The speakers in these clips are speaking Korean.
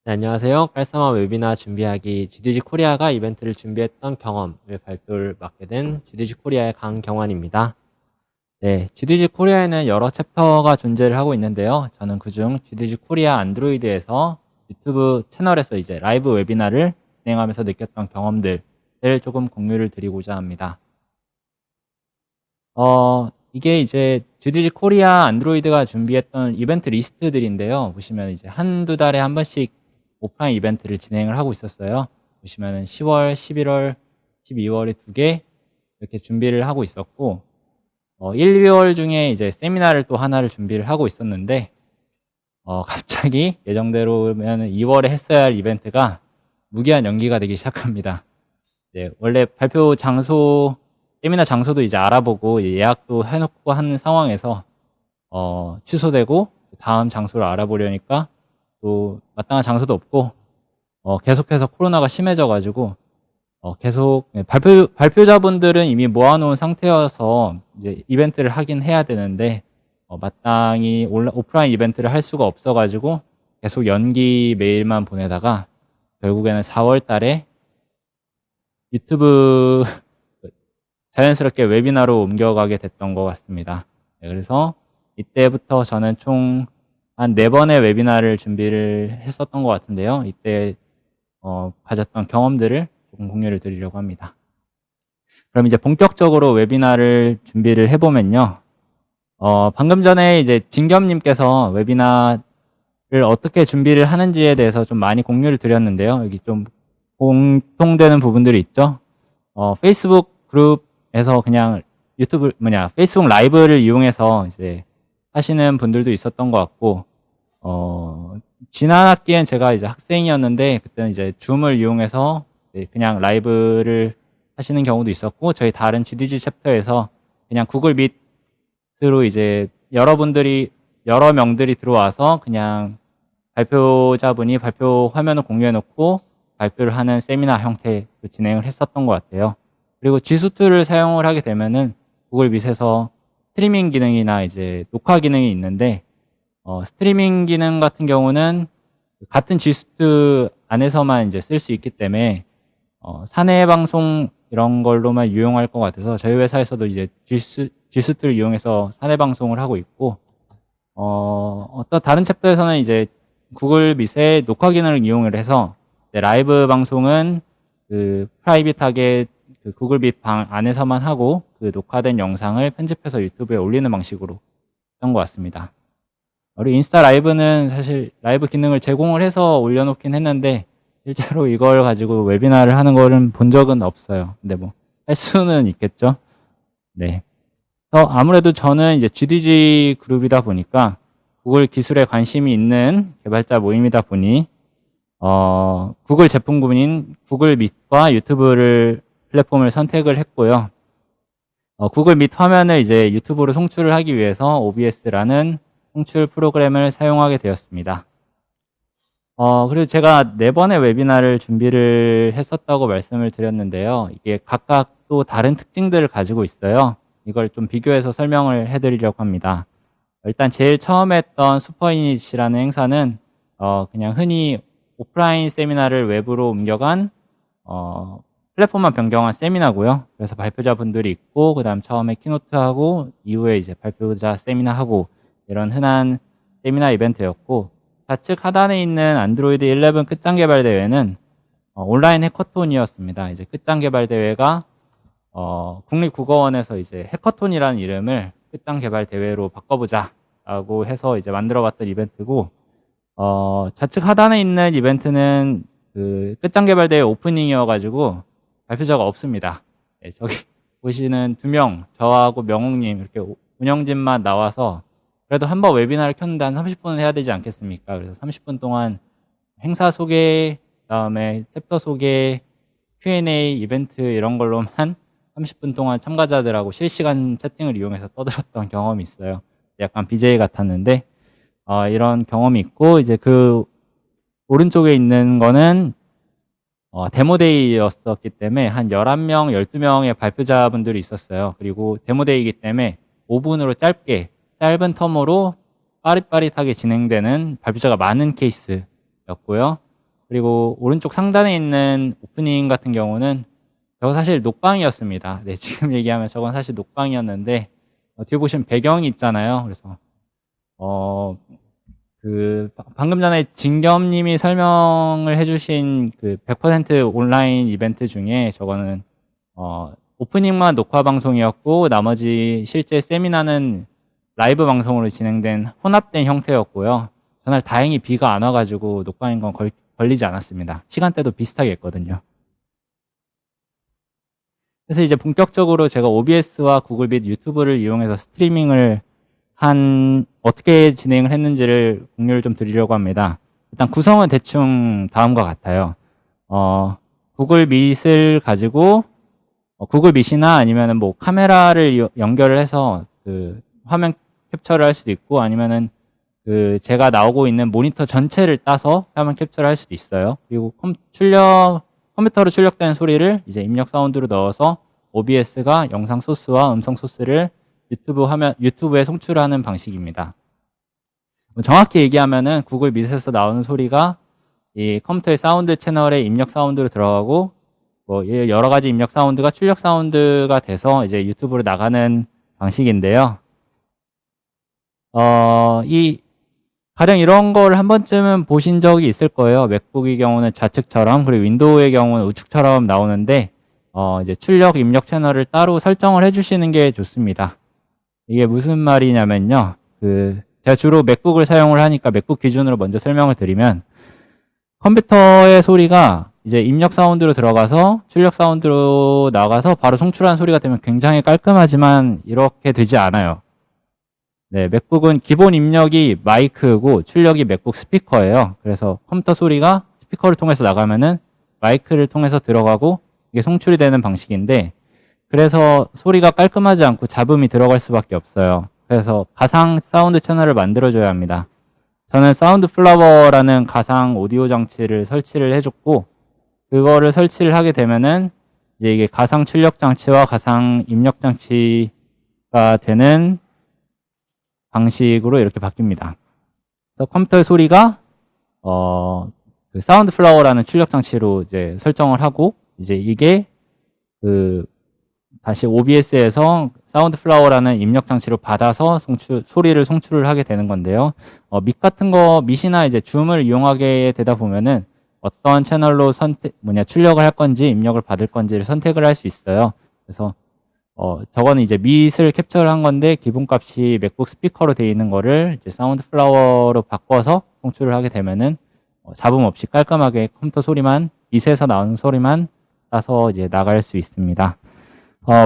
네, 안녕하세요. 깔쌈한 웨비나 준비하기 GDG 코리아가 이벤트를 준비했던 경험을 발표를 맡게 된 GDG 코리아의 강경환입니다. 네, GDG 코리아에는 여러 챕터가 존재를 하고 있는데요. 저는 그중 GDG 코리아 안드로이드에서 유튜브 채널에서 이제 라이브 웨비나를 진행하면서 느꼈던 경험들을 조금 공유를 드리고자 합니다. 이게 이제 GDG 코리아 안드로이드가 준비했던 이벤트 리스트들인데요. 보시면 이제 한두 달에 한 번씩 오프라인 이벤트를 진행을 하고 있었어요. 보시면은 10월, 11월, 12월에 2개 이렇게 준비를 하고 있었고, 1, 2월 중에 이제 세미나를 또 하나를 준비를 하고 있었는데, 갑자기 예정대로면 2월에 했어야 할 이벤트가 무기한 연기가 되기 시작합니다. 네, 원래 발표 장소, 세미나 장소도 이제 알아보고 예약도 해놓고 하는 상황에서 취소되고 다음 장소를 알아보려니까 또 마땅한 장소도 없고 계속해서 코로나가 심해져가지고 계속 발표자분들은 이미 모아놓은 상태여서 이제 이벤트를 하긴 해야 되는데 마땅히 오프라인 이벤트를 할 수가 없어가지고 계속 연기 메일만 보내다가 결국에는 4월 달에 유튜브 자연스럽게 웨비나로 옮겨가게 됐던 것 같습니다. 네, 그래서 이때부터 저는 총 한 4번의 웨비나를 준비를 했었던 것 같은데요. 이때 가졌던 경험들을 조금 공유를 드리려고 합니다. 그럼 이제 본격적으로 웨비나를 준비를 해보면요. 방금 전에 이제 진겸님께서 웨비나를 어떻게 준비를 하는지에 대해서 좀 많이 공유를 드렸는데요. 여기 좀 공통되는 부분들이 있죠. 페이스북 그룹에서 그냥 페이스북 라이브를 이용해서 이제 하시는 분들도 있었던 것 같고, 지난 학기엔 제가 이제 학생이었는데, 그때는 이제 줌을 이용해서 그냥 라이브를 하시는 경우도 있었고, 저희 다른 GDG 챕터에서 그냥 구글 미트로 이제 여러 명들이 들어와서 그냥 발표자분이 발표 화면을 공유해놓고 발표를 하는 세미나 형태로 진행을 했었던 것 같아요. 그리고 G수트를 사용을 하게 되면은 구글 밑에서 스트리밍 기능이나 이제 녹화 기능이 있는데, 스트리밍 기능 같은 경우는 같은 G수트 안에서만 이제 쓸 수 있기 때문에, 사내 방송 이런 걸로만 유용할 것 같아서 저희 회사에서도 이제 G수트를 이용해서 사내 방송을 하고 있고, 어떤 다른 챕터에서는 이제 구글 밑에 녹화 기능을 이용을 해서 라이브 방송은 그 프라이빗하게 그 구글 빛 방 안에서만 하고 그 녹화된 영상을 편집해서 유튜브에 올리는 방식으로 했던 것 같습니다. 우리 인스타 라이브는 사실 라이브 기능을 제공을 해서 올려놓긴 했는데 실제로 이걸 가지고 웨비나를 하는 거는 본 적은 없어요. 근데 뭐 할 수는 있겠죠. 네. 아무래도 저는 이제 GDG 그룹이다 보니까 구글 기술에 관심이 있는 개발자 모임이다 보니 구글 제품군인 구글 밑과 유튜브를 플랫폼을 선택을 했고요. 구글 밑 화면을 이제 유튜브로 송출을 하기 위해서 OBS라는 송출 프로그램을 사용하게 되었습니다. 그리고 제가 4번의 웨비나를 준비를 했었다고 말씀을 드렸는데요. 이게 각각 또 다른 특징들을 가지고 있어요. 이걸 좀 비교해서 설명을 해드리려고 합니다. 일단 제일 처음에 했던 슈퍼이닛이라는 행사는 그냥 흔히 오프라인 세미나를 웹으로 옮겨간 플랫폼만 변경한 세미나고요. 그래서 발표자분들이 있고, 그 다음 처음에 키노트하고, 이후에 이제 발표자 세미나하고, 이런 흔한 세미나 이벤트였고, 좌측 하단에 있는 안드로이드 11 끝장 개발 대회는 온라인 해커톤이었습니다. 이제 끝장 개발 대회가 국립국어원에서 이제 해커톤이라는 이름을 끝장 개발 대회로 바꿔보자라고 해서 이제 만들어봤던 이벤트고, 좌측 하단에 있는 이벤트는 그 끝장 개발 대회 오프닝이어가지고 발표자가 없습니다. 네, 저기 보시는 2명, 저하고 명옥님 이렇게 운영진만 나와서 그래도 한번 웨비나를 켰는데 한 30분은 해야 되지 않겠습니까? 그래서 30분 동안 행사 소개, 그다음에 챕터 소개, Q&A, 이벤트 이런 걸로만 30분 동안 참가자들하고 실시간 채팅을 이용해서 떠들었던 경험이 있어요. 약간 BJ 같았는데 이런 경험이 있고, 이제 그 오른쪽에 있는 거는 데모데이였었기 때문에 한 11명, 12명의 발표자분들이 있었어요. 그리고 데모데이이기 때문에 5분으로 짧은 텀으로 빠릿빠릿하게 진행되는 발표자가 많은 케이스였고요. 그리고 오른쪽 상단에 있는 오프닝 같은 경우는 저거 사실 녹방이었습니다. 네, 지금 얘기하면 저건 사실 녹방이었는데 뒤에 보시면 배경이 있잖아요. 그래서 방금 전에 진겸님이 설명을 해주신 그 100% 온라인 이벤트 중에 저거는 오프닝만 녹화 방송이었고 나머지 실제 세미나는 라이브 방송으로 진행된 혼합된 형태였고요. 전날 다행히 비가 안 와가지고 녹방인 건 걸리지 않았습니다. 시간대도 비슷하게 했거든요. 그래서 이제 본격적으로 제가 OBS와 구글 및 유튜브를 이용해서 스트리밍을 어떻게 진행을 했는지를 공유를 좀 드리려고 합니다. 일단 구성은 대충 다음과 같아요. 구글 밋을 가지고 구글 밋이나 아니면은 뭐 카메라를 연결을 해서 그 화면 캡처를 할 수도 있고 아니면은 그 제가 나오고 있는 모니터 전체를 따서 화면 캡처를 할 수도 있어요. 그리고 컴퓨터로 출력된 소리를 이제 입력 사운드로 넣어서 OBS가 영상 소스와 음성 소스를 유튜브에 송출하는 방식입니다. 정확히 얘기하면은 구글 밋에서 나오는 소리가 이 컴퓨터의 사운드 채널에 입력 사운드로 들어가고 뭐 여러 가지 입력 사운드가 출력 사운드가 돼서 이제 유튜브로 나가는 방식인데요. 가령 이런 걸 한 번쯤은 보신 적이 있을 거예요. 맥북의 경우는 좌측처럼, 그리고 윈도우의 경우는 우측처럼 나오는데, 이제 출력, 입력 채널을 따로 설정을 해주시는 게 좋습니다. 이게 무슨 말이냐면요. 제가 주로 맥북을 사용을 하니까 맥북 기준으로 먼저 설명을 드리면, 컴퓨터의 소리가 이제 입력 사운드로 들어가서 출력 사운드로 나가서 바로 송출하는 소리가 되면 굉장히 깔끔하지만 이렇게 되지 않아요. 네, 맥북은 기본 입력이 마이크고 출력이 맥북 스피커예요. 그래서 컴퓨터 소리가 스피커를 통해서 나가면은 마이크를 통해서 들어가고 이게 송출이 되는 방식인데, 그래서 소리가 깔끔하지 않고 잡음이 들어갈 수밖에 없어요. 그래서 가상 사운드 채널을 만들어줘야 합니다. 저는 사운드 플라워라는 가상 오디오 장치를 설치를 해줬고, 그거를 설치를 하게 되면은 이제 이게 가상 출력 장치와 가상 입력 장치가 되는 방식으로 이렇게 바뀝니다. 그래서 컴퓨터의 소리가 그 사운드 플라워라는 출력 장치로 이제 설정을 하고, 이제 이게 다시 OBS에서 사운드 플라워라는 입력 장치로 받아서 소리를 송출을 하게 되는 건데요. 밋이나 이제 줌을 이용하게 되다 보면은 어떤 채널로 출력을 할 건지 입력을 받을 건지를 선택을 할 수 있어요. 그래서 저거는 이제 밋을 캡처를 한 건데 기본값이 맥북 스피커로 되어 있는 거를 이제 사운드 플라워로 바꿔서 송출을 하게 되면은 잡음 없이 깔끔하게 컴퓨터 소리만, 밋에서 나오는 소리만 따서 이제 나갈 수 있습니다.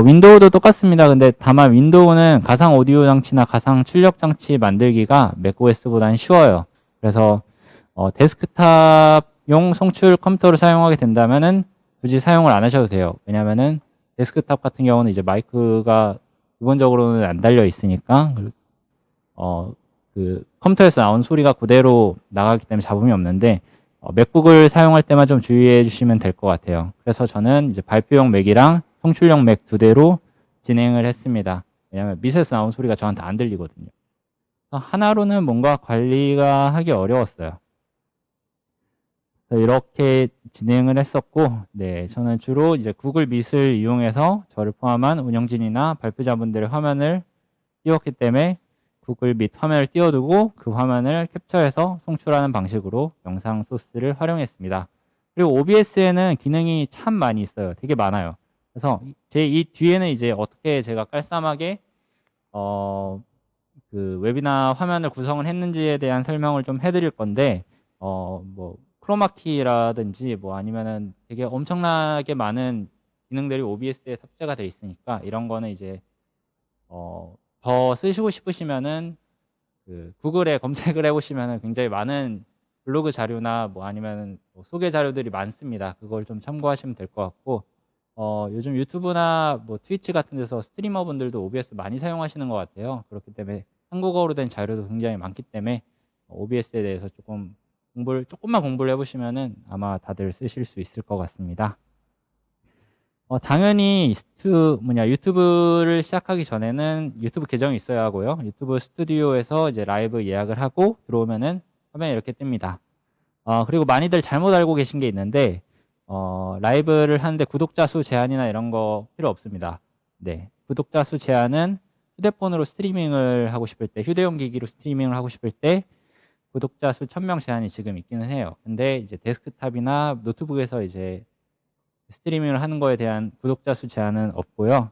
윈도우도 똑같습니다. 근데 다만 윈도우는 가상 오디오 장치나 가상 출력 장치 만들기가 맥OS보다는 쉬워요. 그래서 데스크탑용 송출 컴퓨터를 사용하게 된다면은 굳이 사용을 안 하셔도 돼요. 왜냐면은 데스크탑 같은 경우는 이제 마이크가 기본적으로는 안 달려 있으니까 컴퓨터에서 나온 소리가 그대로 나가기 때문에 잡음이 없는데 맥북을 사용할 때만 좀 주의해 주시면 될 것 같아요. 그래서 저는 이제 발표용 맥이랑 송출용 맥 두 대로 진행을 했습니다. 왜냐하면 밋에서 나온 소리가 저한테 안 들리거든요. 그래서 하나로는 뭔가 관리가 하기 어려웠어요. 이렇게 진행을 했었고, 네, 저는 주로 이제 구글 밋을 이용해서 저를 포함한 운영진이나 발표자분들의 화면을 띄웠기 때문에 구글 밋 화면을 띄워두고 그 화면을 캡처해서 송출하는 방식으로 영상 소스를 활용했습니다. 그리고 OBS에는 기능이 참 많이 있어요. 되게 많아요. 그래서 이 뒤에는 이제 어떻게 제가 깔쌈하게 그 웨비나 화면을 구성을 했는지에 대한 설명을 좀 해드릴 건데, 뭐 크로마키라든지 뭐 아니면은 되게 엄청나게 많은 기능들이 OBS에 탑재가 되어 있으니까 이런 거는 이제 더 쓰시고 싶으시면은 그 구글에 검색을 해보시면은 굉장히 많은 블로그 자료나 뭐 아니면 뭐 소개 자료들이 많습니다. 그걸 좀 참고하시면 될 것 같고, 요즘 유튜브나 뭐 트위치 같은 데서 스트리머 분들도 OBS 많이 사용하시는 것 같아요. 그렇기 때문에 한국어로 된 자료도 굉장히 많기 때문에 OBS에 대해서 조금만 공부를 해보시면은 아마 다들 쓰실 수 있을 것 같습니다. 당연히 유튜브를 시작하기 전에는 유튜브 계정이 있어야 하고요. 유튜브 스튜디오에서 이제 라이브 예약을 하고 들어오면은 화면이 이렇게 뜹니다. 그리고 많이들 잘못 알고 계신 게 있는데, 라이브를 하는데 구독자 수 제한이나 이런 거 필요 없습니다. 네. 구독자 수 제한은 휴대폰으로 스트리밍을 하고 싶을 때, 휴대용 기기로 스트리밍을 하고 싶을 때, 구독자 수 1000명 제한이 지금 있기는 해요. 근데 이제 데스크탑이나 노트북에서 이제 스트리밍을 하는 거에 대한 구독자 수 제한은 없고요.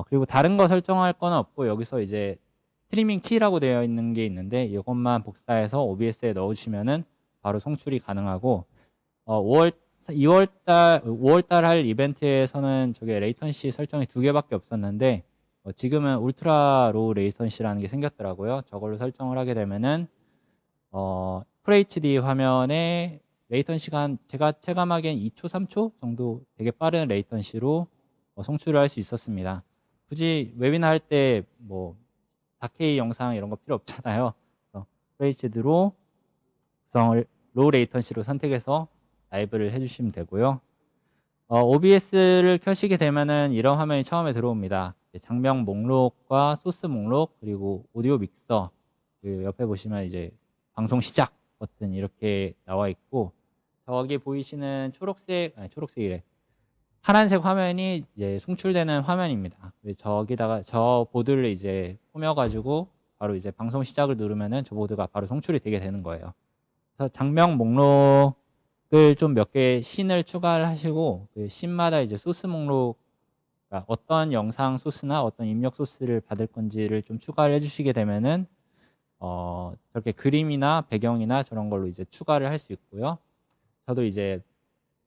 그리고 다른 거 설정할 건 없고, 여기서 이제 스트리밍 키라고 되어 있는 게 있는데, 이것만 복사해서 OBS에 넣어주시면은 바로 송출이 가능하고, 5월달 할 이벤트에서는 저게 레이턴시 설정이 2개밖에 없었는데, 지금은 울트라 로우 레이턴시라는 게 생겼더라고요. 저걸로 설정을 하게 되면은, FHD 화면에 레이턴시가 제가 체감하기엔 2초, 3초 정도 되게 빠른 레이턴시로 송출을 할 수 있었습니다. 굳이 웨비나 할 때 뭐 4K 영상 이런 거 필요 없잖아요. FHD로 구성을 로우 레이턴시로 선택해서 라이브를 해주시면 되고요. OBS를 켜시게 되면은 이런 화면이 처음에 들어옵니다. 장면 목록과 소스 목록 그리고 오디오 믹서 그 옆에 보시면 이제 방송 시작 버튼 이렇게 나와 있고 저기 보이시는 초록색이래. 파란색 화면이 이제 송출되는 화면입니다. 저기다가 저 보드를 이제 꾸며가지고 바로 이제 방송 시작을 누르면은 저 보드가 바로 송출이 되게 되는 거예요. 그래서 장면 목록을 좀 몇 개 씬을 추가를 하시고 그 씬마다 이제 소스 목록 그러니까 어떤 영상 소스나 어떤 입력 소스를 받을 건지를 좀 추가를 해주시게 되면은 저렇게 그림이나 배경이나 저런 걸로 이제 추가를 할 수 있고요. 저도 이제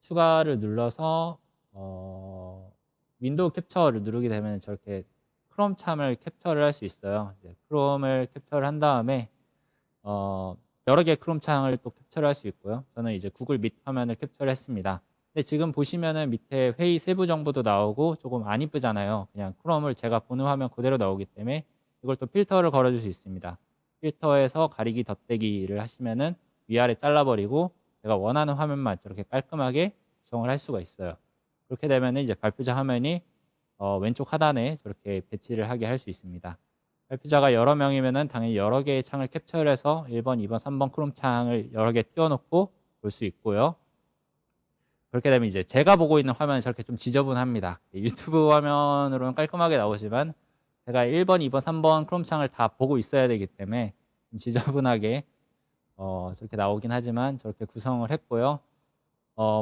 추가를 눌러서 윈도우 캡처를 누르게 되면 저렇게 크롬 참을 캡처를 할 수 있어요. 이제 크롬을 캡처를 한 다음에 여러 개의 크롬 창을 또 캡처를 할 수 있고요. 저는 이제 구글 밋 화면을 캡처를 했습니다. 근데 지금 보시면은 밑에 회의 세부 정보도 나오고 조금 안 이쁘잖아요. 그냥 크롬을 제가 보는 화면 그대로 나오기 때문에 이걸 또 필터를 걸어줄 수 있습니다. 필터에서 가리기 덧대기를 하시면은 위아래 잘라버리고 제가 원하는 화면만 저렇게 깔끔하게 구성을 할 수가 있어요. 그렇게 되면은 이제 발표자 화면이 왼쪽 하단에 저렇게 배치를 하게 할 수 있습니다. 발표자가 여러 명이면은 당연히 여러 개의 창을 캡처를 해서 1번, 2번, 3번 크롬 창을 여러 개 띄워놓고 볼 수 있고요. 그렇게 되면 이제 제가 보고 있는 화면은 저렇게 좀 지저분합니다. 유튜브 화면으로는 깔끔하게 나오지만 제가 1번, 2번, 3번 크롬 창을 다 보고 있어야 되기 때문에 좀 지저분하게 저렇게 나오긴 하지만 저렇게 구성을 했고요.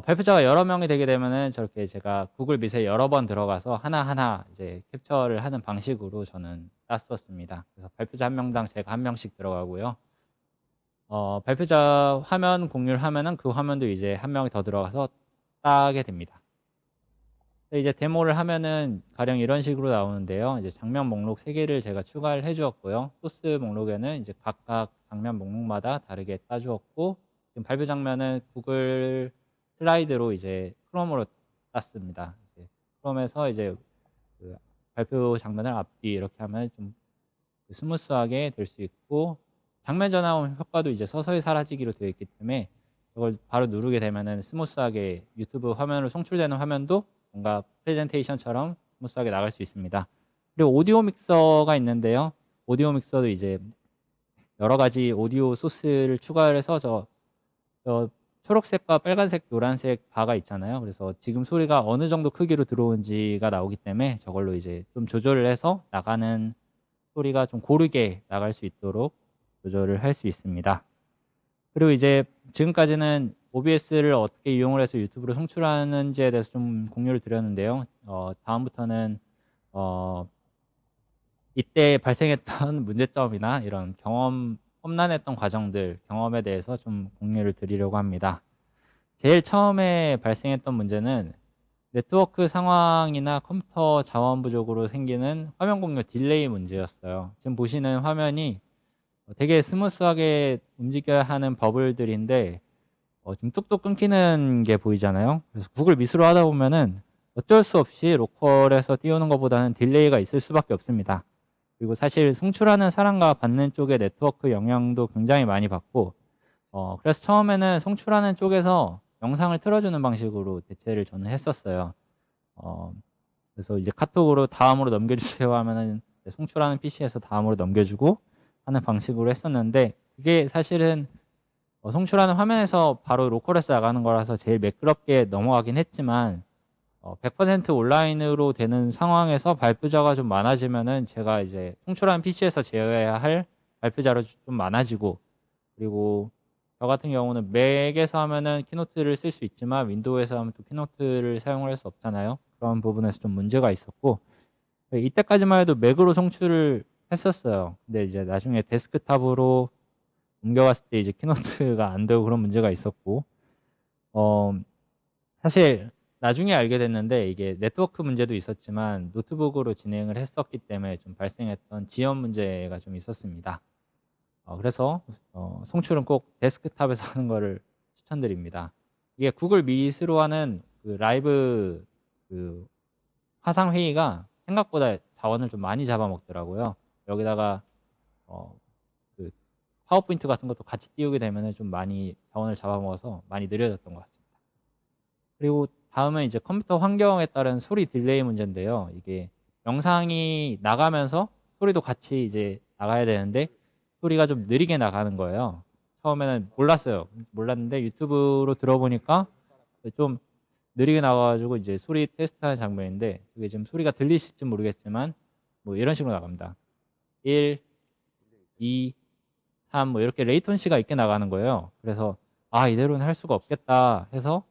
발표자가 여러 명이 되게 되면은 저렇게 제가 구글 밋에 여러 번 들어가서 하나하나 이제 캡처를 하는 방식으로 저는 땄었습니다. 그래서 발표자 한 명당 제가 한 명씩 들어가고요. 발표자 화면 공유를 하면은 그 화면도 이제 한 명이 더 들어가서 따게 됩니다. 이제 데모를 하면은 가령 이런 식으로 나오는데요. 이제 장면 목록 3개를 제가 추가를 해 주었고요. 소스 목록에는 이제 각각 장면 목록마다 다르게 따주었고 지금 발표 장면은 구글 슬라이드로 이제 크롬으로 땄습니다. 이제 크롬에서 이제 그 발표 장면을 앞뒤 이렇게 하면 좀 스무스하게 될 수 있고 장면 전환 효과도 이제 서서히 사라지기로 되어 있기 때문에 이걸 바로 누르게 되면은 스무스하게 유튜브 화면으로 송출되는 화면도 뭔가 프레젠테이션처럼 스무스하게 나갈 수 있습니다. 그리고 오디오 믹서가 있는데요. 오디오 믹서도 이제 여러 가지 오디오 소스를 추가해서 저 초록색과 빨간색, 노란색 바가 있잖아요. 그래서 지금 소리가 어느 정도 크기로 들어온지가 나오기 때문에 저걸로 이제 좀 조절을 해서 나가는 소리가 좀 고르게 나갈 수 있도록 조절을 할 수 있습니다. 그리고 이제 지금까지는 OBS를 어떻게 이용을 해서 유튜브로 송출하는지에 대해서 좀 공유를 드렸는데요. 다음부터는 이때 발생했던 문제점이나 이런 험난했던 과정들, 경험에 대해서 좀 공유를 드리려고 합니다. 제일 처음에 발생했던 문제는 네트워크 상황이나 컴퓨터 자원 부족으로 생기는 화면 공유 딜레이 문제였어요. 지금 보시는 화면이 되게 스무스하게 움직여야 하는 버블들인데 좀 뚝뚝 끊기는 게 보이잖아요. 그래서 구글 밋으로 하다 보면은 어쩔 수 없이 로컬에서 띄우는 것보다는 딜레이가 있을 수밖에 없습니다. 그리고 사실 송출하는 사람과 받는 쪽의 네트워크 영향도 굉장히 많이 받고 그래서 처음에는 송출하는 쪽에서 영상을 틀어주는 방식으로 대체를 저는 했었어요. 그래서 이제 카톡으로 다음으로 넘겨주세요 하면은 송출하는 PC에서 다음으로 넘겨주고 하는 방식으로 했었는데 그게 사실은 송출하는 화면에서 바로 로컬에서 나가는 거라서 제일 매끄럽게 넘어가긴 했지만 100% 온라인으로 되는 상황에서 발표자가 좀 많아지면은 제가 이제 송출한 PC에서 제어해야 할 발표자로 좀 많아지고, 그리고 저 같은 경우는 맥에서 하면은 키노트를 쓸 수 있지만 윈도우에서 하면 또 키노트를 사용을 할 수 없잖아요. 그런 부분에서 좀 문제가 있었고, 이때까지만 해도 맥으로 송출을 했었어요. 근데 이제 나중에 데스크탑으로 옮겨갔을 때 이제 키노트가 안 되고 그런 문제가 있었고, 사실 나중에 알게 됐는데 이게 네트워크 문제도 있었지만 노트북으로 진행을 했었기 때문에 좀 발생했던 지연 문제가 좀 있었습니다. 그래서 송출은 꼭 데스크탑에서 하는 거를 추천드립니다. 이게 구글 미트로 하는 그 라이브 그 화상 회의가 생각보다 자원을 좀 많이 잡아먹더라고요. 여기다가 그 파워포인트 같은 것도 같이 띄우게 되면 좀 많이 자원을 잡아먹어서 많이 느려졌던 것 같습니다. 그리고 다음은 이제 컴퓨터 환경에 따른 소리 딜레이 문제인데요. 이게 영상이 나가면서 소리도 같이 이제 나가야 되는데 소리가 좀 느리게 나가는 거예요. 처음에는 몰랐는데 유튜브로 들어보니까 좀 느리게 나가가지고 이제 소리 테스트하는 장면인데, 그게 지금 소리가 들리실지 모르겠지만 뭐 이런 식으로 나갑니다. 1, 2, 3 뭐 이렇게 레이턴시가 있게 나가는 거예요. 그래서 이대로는 할 수가 없겠다 해서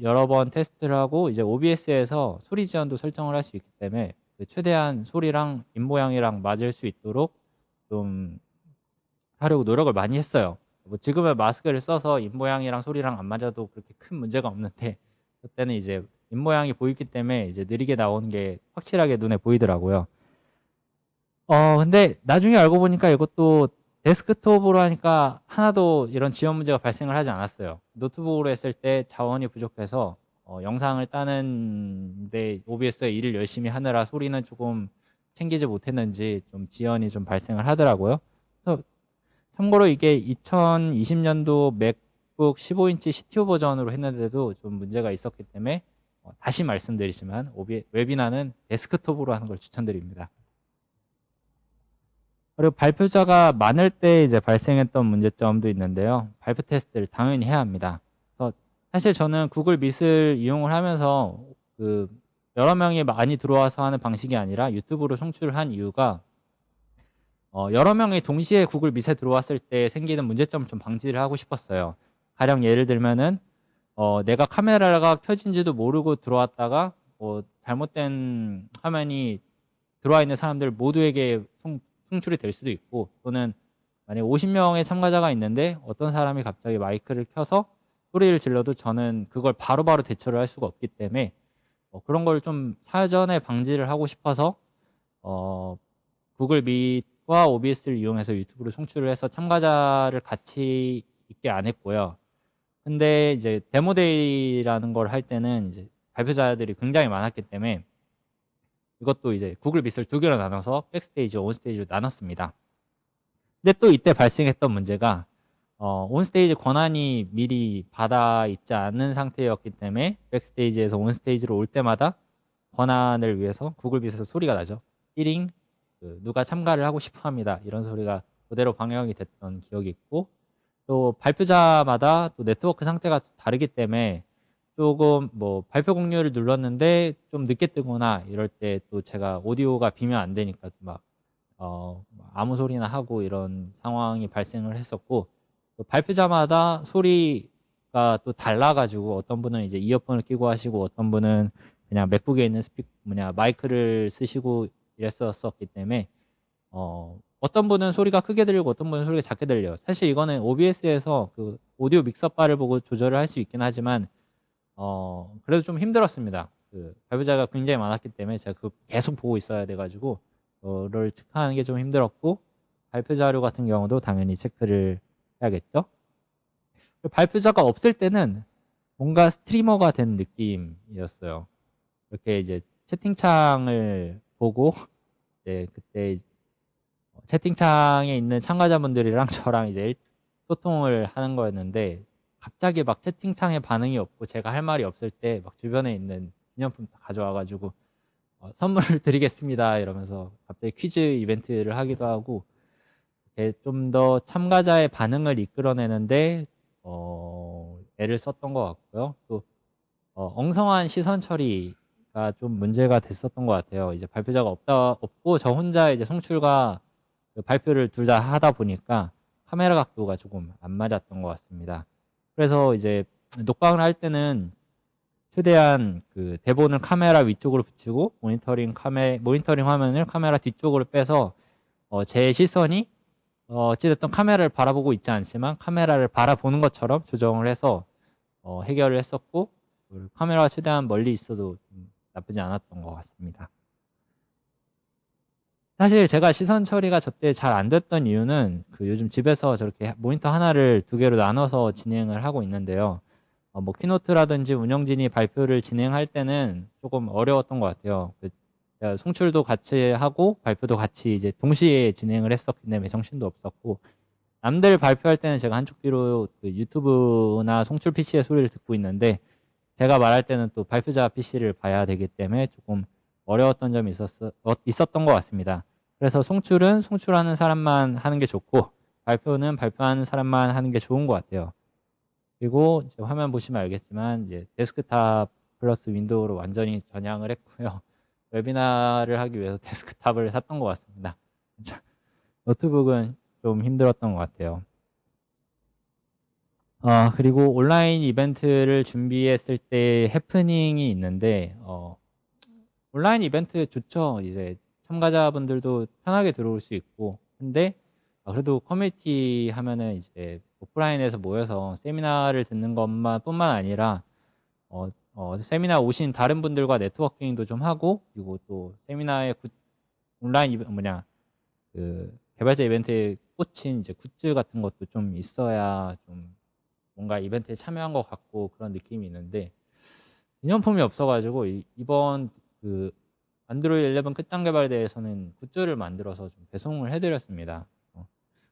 여러 번 테스트를 하고 이제 OBS에서 소리 지연도 설정을 할 수 있기 때문에 최대한 소리랑 입모양이랑 맞을 수 있도록 좀 하려고 노력을 많이 했어요. 뭐 지금은 마스크를 써서 입모양이랑 소리랑 안 맞아도 그렇게 큰 문제가 없는데, 그때는 이제 입모양이 보이기 때문에 이제 느리게 나오는 게 확실하게 눈에 보이더라고요. 근데 나중에 알고 보니까 이것도 데스크톱으로 하니까 하나도 이런 지연 문제가 발생을 하지 않았어요. 노트북으로 했을 때 자원이 부족해서 영상을 따는데 OBS에 일을 열심히 하느라 소리는 조금 챙기지 못했는지 좀 지연이 좀 발생을 하더라고요. 그래서 참고로 이게 2020년도 맥북 15인치 CTO 버전으로 했는데도 좀 문제가 있었기 때문에 다시 말씀드리지만 웨비나는 데스크톱으로 하는 걸 추천드립니다. 그리고 발표자가 많을 때 이제 발생했던 문제점도 있는데요. 발표 테스트를 당연히 해야 합니다. 그래서 사실 저는 구글 미트를 이용을 하면서 그 여러 명이 많이 들어와서 하는 방식이 아니라 유튜브로 송출을 한 이유가 여러 명이 동시에 구글 미트에 들어왔을 때 생기는 문제점을 좀 방지를 하고 싶었어요. 가령 예를 들면은 내가 카메라가 켜진지도 모르고 들어왔다가 잘못된 화면이 들어와 있는 사람들 모두에게 송출이 될 수도 있고, 또는 만약에 50명의 참가자가 있는데 어떤 사람이 갑자기 마이크를 켜서 소리를 질러도 저는 그걸 바로바로 대처를 할 수가 없기 때문에 그런 걸 좀 사전에 방지를 하고 싶어서 구글 미트와 OBS를 이용해서 유튜브로 송출을 해서 참가자를 같이 있게 안 했고요. 근데 이제 데모데이라는 걸 할 때는 이제 발표자들이 굉장히 많았기 때문에 이것도 이제 구글 미트를 두 개로 나눠서 백스테이지, 온스테이지로 나눴습니다. 근데 또 이때 발생했던 문제가 온스테이지 권한이 미리 받아 있지 않은 상태였기 때문에 백스테이지에서 온스테이지로 올 때마다 권한을 위해서 구글 미트에서 소리가 나죠. 삐링, 누가 참가를 하고 싶어 합니다. 이런 소리가 그대로 방영이 됐던 기억이 있고, 또 발표자마다 또 네트워크 상태가 다르기 때문에 조금 뭐 발표 공유를 눌렀는데 좀 늦게 뜨거나 이럴 때 또 제가 오디오가 비면 안 되니까 막 아무 소리나 하고 이런 상황이 발생을 했었고, 또 발표자마다 소리가 또 달라가지고 어떤 분은 이제 이어폰을 끼고 하시고 어떤 분은 그냥 맥북에 있는 마이크를 쓰시고 이랬었기 때문에 어떤 분은 소리가 크게 들리고 어떤 분은 소리가 작게 들려요. 사실 이거는 OBS에서 그 오디오 믹서바를 보고 조절을 할 수 있긴 하지만 그래도 좀 힘들었습니다. 발표자가 굉장히 많았기 때문에 제가 계속 보고 있어야 돼가지고 그걸 체크하는 게 좀 힘들었고, 발표 자료 같은 경우도 당연히 체크를 해야겠죠. 발표자가 없을 때는 뭔가 스트리머가 된 느낌이었어요. 이렇게 이제 채팅창을 보고 그때 채팅창에 있는 참가자분들이랑 저랑 이제 소통을 하는 거였는데, 갑자기 막 채팅창에 반응이 없고 제가 할 말이 없을 때 막 주변에 있는 기념품 가져와가지고 선물을 드리겠습니다 이러면서 갑자기 퀴즈 이벤트를 하기도 하고, 좀 더 참가자의 반응을 이끌어내는데 애를 썼던 것 같고요. 또 엉성한 시선 처리가 좀 문제가 됐었던 것 같아요. 이제 발표자가 없고 저 혼자 이제 송출과 그 발표를 둘 다 하다 보니까 카메라 각도가 조금 안 맞았던 것 같습니다. 그래서 이제 녹방을 할 때는 최대한 그 대본을 카메라 위쪽으로 붙이고 모니터링 화면을 카메라 뒤쪽으로 빼서 제 시선이 어찌됐든 카메라를 바라보고 있지 않지만 카메라를 바라보는 것처럼 조정을 해서 해결을 했었고, 카메라가 최대한 멀리 있어도 나쁘지 않았던 것 같습니다. 사실 제가 시선 처리가 저때 잘 안 됐던 이유는 그 요즘 집에서 저렇게 모니터 하나를 두 개로 나눠서 진행을 하고 있는데요. 뭐 키노트라든지 운영진이 발표를 진행할 때는 조금 어려웠던 것 같아요. 제가 송출도 같이 하고 발표도 같이 이제 동시에 진행을 했었기 때문에 정신도 없었고, 남들 발표할 때는 제가 한쪽 귀로 그 유튜브나 송출 PC의 소리를 듣고 있는데, 제가 말할 때는 또 발표자 PC를 봐야 되기 때문에 조금 어려웠던 점이 있었던 것 같습니다. 그래서 송출은 송출하는 사람만 하는 게 좋고, 발표는 발표하는 사람만 하는 게 좋은 것 같아요. 그리고 이제 화면 보시면 알겠지만 이제 데스크탑 플러스 윈도우로 완전히 전향을 했고요. 웨비나를 하기 위해서 데스크탑을 샀던 것 같습니다. 노트북은 좀 힘들었던 것 같아요. 그리고 온라인 이벤트를 준비했을 때 해프닝이 있는데, 온라인 이벤트 좋죠. 이제 참가자분들도 편하게 들어올 수 있고, 근데 그래도 커뮤니티 하면은 이제 오프라인에서 모여서 세미나를 듣는 뿐만 아니라 세미나 오신 다른 분들과 네트워킹도 좀 하고, 그리고 또 세미나에 온라인 그 개발자 이벤트에 꽂힌 이제 굿즈 같은 것도 좀 있어야 좀 뭔가 이벤트에 참여한 것 같고 그런 느낌이 있는데, 기념품이 없어가지고 이번 그 안드로이드 11 끝장 개발대회에서는 굿즈를 만들어서 좀 배송을 해드렸습니다.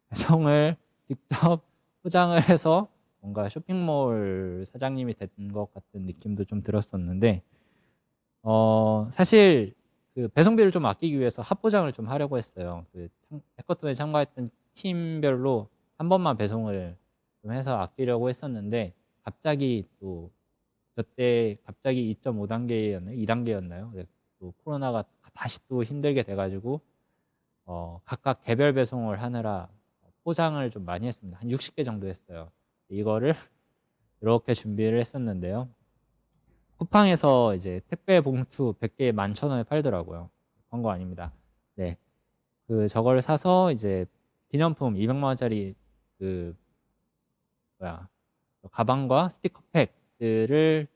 배송을 직접 포장을 해서 뭔가 쇼핑몰 사장님이 된 것 같은 느낌도 좀 들었었는데, 사실 그 배송비를 좀 아끼기 위해서 합포장을 좀 하려고 했어요. 그 해커톤에 참가했던 팀별로 한 번만 배송을 좀 해서 아끼려고 했었는데, 갑자기 또 저때 갑자기 2.5단계였나요? 2단계였나요? 또 코로나가 다시 또 힘들게 돼가지고 각각 개별 배송을 하느라 포장을 좀 많이 했습니다. 한 60개 정도 했어요. 이거를 이렇게 준비를 했었는데요. 쿠팡에서 이제 택배 봉투 100개에 11,000원에 팔더라고요. 광고 아닙니다. 네. 저걸 사서 이제 기념품 200만원짜리 가방과 스티커팩들을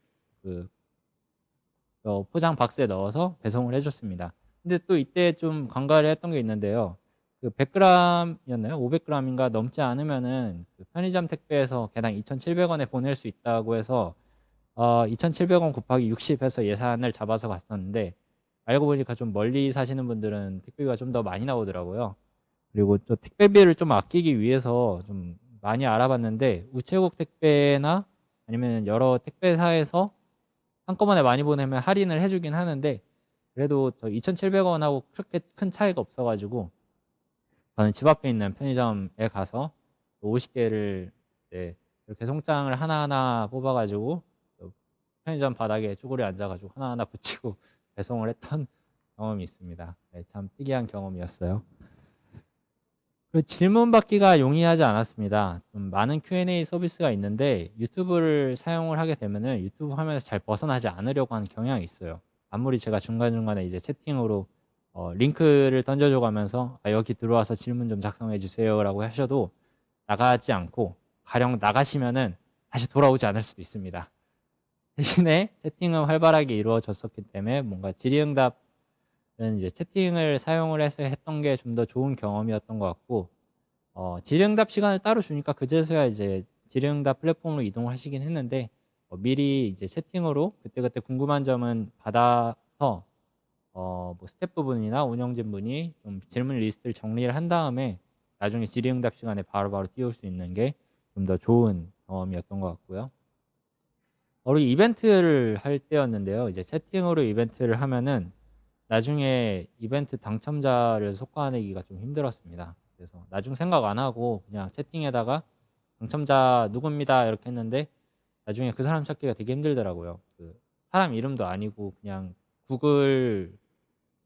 포장 박스에 넣어서 배송을 해줬습니다. 근데 또 이때 좀 간과를 했던 게 있는데요. 100g이었나요? 500g인가 넘지 않으면은 편의점 택배에서 개당 2,700원에 보낼 수 있다고 해서 2,700원 곱하기 60 해서 예산을 잡아서 갔었는데, 알고 보니까 좀 멀리 사시는 분들은 택배비가 좀 더 많이 나오더라고요. 그리고 또 택배비를 좀 아끼기 위해서 좀 많이 알아봤는데, 우체국 택배나 아니면 여러 택배사에서 한꺼번에 많이 보내면 할인을 해주긴 하는데, 그래도 2,700원하고 그렇게 큰 차이가 없어가지고 저는 집 앞에 있는 편의점에 가서 50개를 이렇게 송장을 하나하나 뽑아가지고 편의점 바닥에 쭈그려 앉아가지고 하나하나 붙이고 배송을 했던 경험이 있습니다. 네, 참 특이한 경험이었어요. 질문 받기가 용이하지 않았습니다. 좀 많은 Q&A 서비스가 있는데 유튜브를 사용을 하게 되면은 유튜브 화면에서 잘 벗어나지 않으려고 하는 경향이 있어요. 아무리 제가 중간중간에 이제 채팅으로 링크를 던져줘 가면서 여기 들어와서 질문 좀 작성해 주세요 라고 하셔도 나가지 않고, 가령 나가시면은 다시 돌아오지 않을 수도 있습니다. 대신에 채팅은 활발하게 이루어졌었기 때문에 뭔가 질의응답은 이제 채팅을 사용을 해서 했던 게 좀 더 좋은 경험이었던 것 같고, 질의응답 시간을 따로 주니까 그제서야 이제 질의응답 플랫폼으로 이동을 하시긴 했는데, 미리 이제 채팅으로 그때그때 궁금한 점은 받아서 뭐 스태프분이나 운영진 분이 좀 질문 리스트를 정리를 한 다음에 나중에 질의응답 시간에 바로바로 띄울 수 있는 게 좀 더 좋은 경험이었던 것 같고요. 우리 이벤트를 할 때였는데요. 이제 채팅으로 이벤트를 하면은 나중에 이벤트 당첨자를 속아내기가 좀 힘들었습니다. 그래서 나중 생각 안 하고 그냥 채팅에다가 당첨자 누굽니다 이렇게 했는데 나중에 그 사람 찾기가 되게 힘들더라고요. 그 사람 이름도 아니고 그냥 구글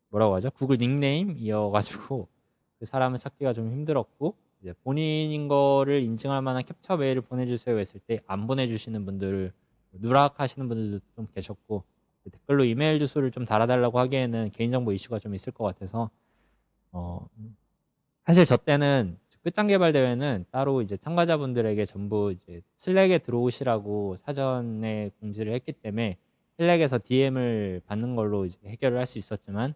뭐라고 하죠? 구글 닉네임이어가지고 그 사람을 찾기가 좀 힘들었고 이제 본인인 거를 인증할 만한 캡처 메일을 보내주세요 했을 때 안 보내주시는 분들 누락하시는 분들도 좀 계셨고 댓글로 이메일 주소를 좀 달아달라고 하기에는 개인정보 이슈가 좀 있을 것 같아서 사실 저 때는 끝장 개발 대회는 따로 이제 참가자분들에게 전부 이제 슬랙에 들어오시라고 사전에 공지를 했기 때문에 슬랙에서 DM을 받는 걸로 이제 해결을 할 수 있었지만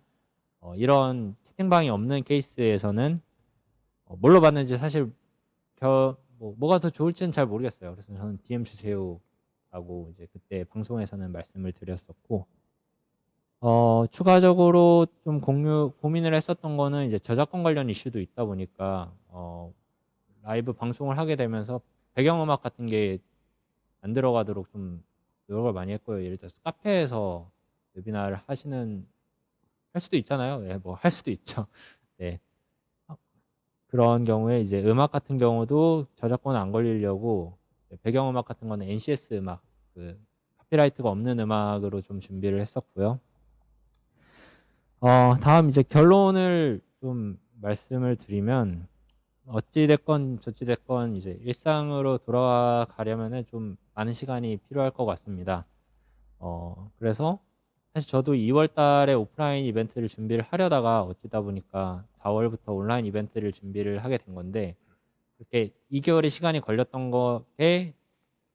이런 채팅방이 없는 케이스에서는 뭘로 받는지 사실 뭐가 더 좋을지는 잘 모르겠어요. 그래서 저는 DM 주세요라고 이제 그때 방송에서는 말씀을 드렸었고 추가적으로 좀 고민을 했었던 거는 이제 저작권 관련 이슈도 있다 보니까 라이브 방송을 하게 되면서 배경음악 같은 게 안 들어가도록 좀 노력을 많이 했고요. 예를 들어서 카페에서 웨비나를 할 수도 있잖아요. 네, 뭐 할 수도 있죠. 네. 그런 경우에 이제 음악 같은 경우도 저작권 안 걸리려고 배경음악 같은 거는 NCS 음악, 그 카피라이트가 없는 음악으로 좀 준비를 했었고요. 다음 이제 결론을 좀 말씀을 드리면 어찌됐건 저찌됐건 이제 일상으로 돌아가려면은 좀 많은 시간이 필요할 것 같습니다. 그래서 사실 저도 2월 달에 오프라인 이벤트를 준비를 하려다가 어찌다 보니까 4월부터 온라인 이벤트를 준비를 하게 된 건데 그렇게 2개월의 시간이 걸렸던 거에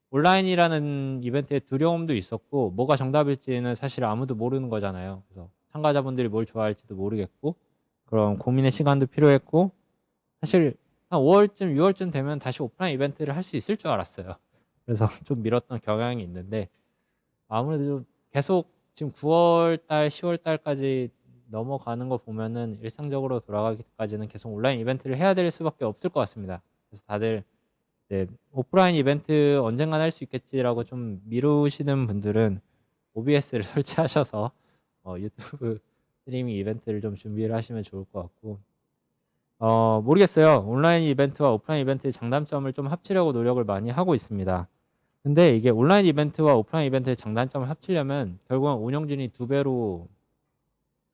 온라인이라는 이벤트의 두려움도 있었고 뭐가 정답일지는 사실 아무도 모르는 거잖아요. 그래서 참가자분들이 뭘 좋아할지도 모르겠고 그런 고민의 시간도 필요했고 사실 한 5월쯤 6월쯤 되면 다시 오프라인 이벤트를 할 수 있을 줄 알았어요. 그래서 좀 미뤘던 경향이 있는데 아무래도 계속 지금 9월달 10월달까지 넘어가는 거 보면은 일상적으로 돌아가기까지는 계속 온라인 이벤트를 해야 될 수밖에 없을 것 같습니다. 그래서 다들 이제 오프라인 이벤트 언젠간 할 수 있겠지라고 좀 미루시는 분들은 OBS를 설치하셔서 유튜브 스트리밍 이벤트를 좀 준비를 하시면 좋을 것 같고 모르겠어요. 온라인 이벤트와 오프라인 이벤트의 장단점을 좀 합치려고 노력을 많이 하고 있습니다. 근데 이게 온라인 이벤트와 오프라인 이벤트의 장단점을 합치려면 결국은 운영진이 2배로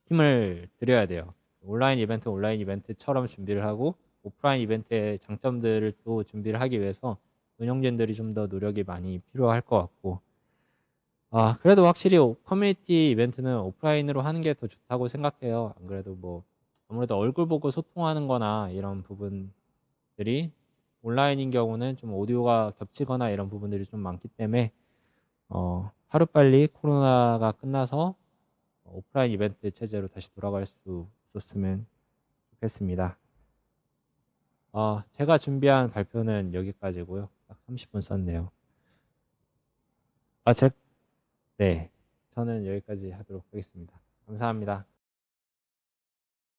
힘을 들여야 돼요. 온라인 이벤트처럼 준비를 하고 오프라인 이벤트의 장점들을 또 준비를 하기 위해서 운영진들이 좀 더 노력이 많이 필요할 것 같고 그래도 확실히 커뮤니티 이벤트는 오프라인으로 하는 게 더 좋다고 생각해요. 안 그래도 뭐 아무래도 얼굴 보고 소통하는 거나 이런 부분들이 온라인인 경우는 좀 오디오가 겹치거나 이런 부분들이 좀 많기 때문에 하루빨리 코로나가 끝나서 오프라인 이벤트 체제로 다시 돌아갈 수 있었으면 좋겠습니다. 제가 준비한 발표는 여기까지고요. 딱 30분 썼네요. 네. 저는 여기까지 하도록 하겠습니다. 감사합니다.